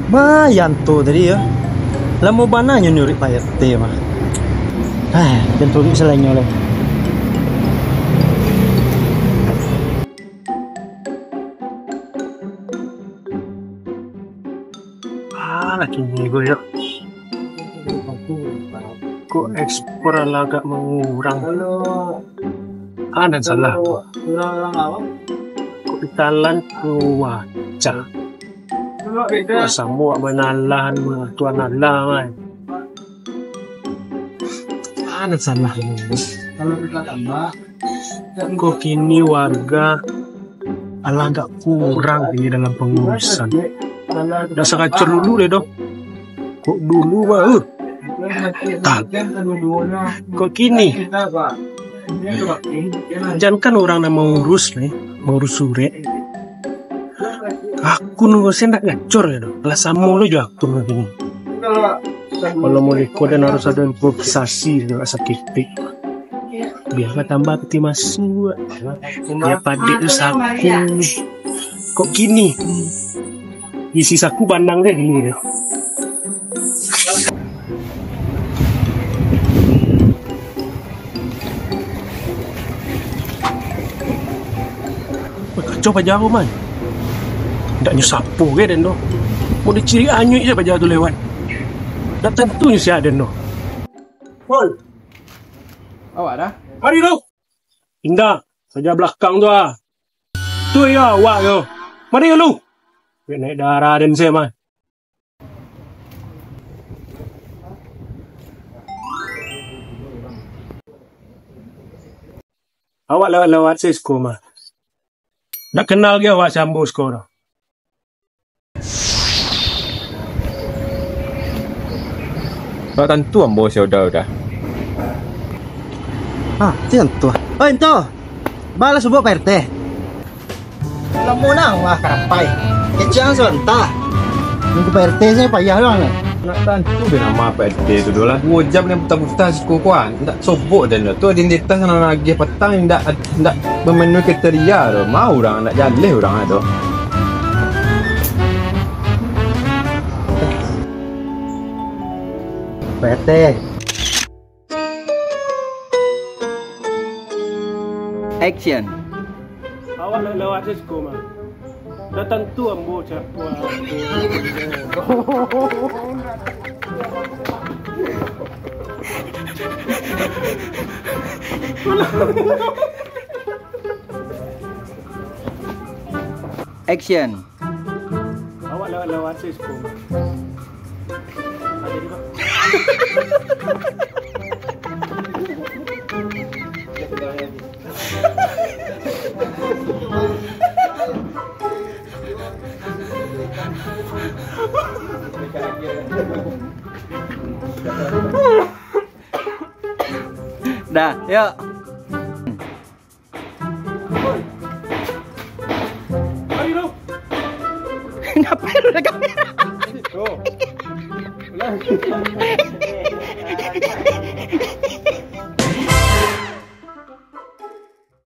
Mayan tuh tadi ya. Lah mau bananya nyuri Pak RT mah. Dan tuh selainnya oleh. Lagi nego ya. Kok ekspor agak mengurang. Ada salah. Kok italan cuaca. Semua menalan tuan Allah man. Ada salah. Kok kini warga agak kurang ini dalam pengurusan. Udah sekacau dulu deh dong. Kok dulu mah tak. Kok kini jangan kan orang yang mau urus nih, mau urus sore. Aku nunggu saya nggak ngacor ya dong. Lah sama lo juga aku begini. Kalau mau dan harus ada improvisasi juga sakit. Biar nggak tambah peti masuk. Ya padik itu saku. Kok gini? Isi saku bandang deh ini deh. Kacau pajak man. Ndak nyesapu ke den do. Mau diciri anyu aja pajak tu lewat. Dah tentu si aden do. Pol. Awak dah? Mari lo. Indah, saja belakang tu ah. Tu ya awak yo. Mari lu. Naik darah dan saya mah. Awak lewat saya sekolah mah. Nak kenal dia awak sambo sekolah. Tak tentu ambo sudah. Tentu. Oh itu. Balas sebuah Pak RT. Kamu nang wah kerapai. Kecang sebentar. Nunggu Pak RT saya payah doang. Nak tentu nama Pak RT itu dolah 2 jam yang petang-petang sekolah. Tidak sobok dan tu ada datang sana lagi petang tidak memenuhi kriteria tu. Mau orang nak jalih orang tu. Pak RT. Action. Awak nak lewat saya sekolah. Dah tentu ambo siapa. Action. Awak lewat saya sekolah. Ada di bawah. Dah, yuk. Mari lu. Ngapain lu ada kamera? Tuh.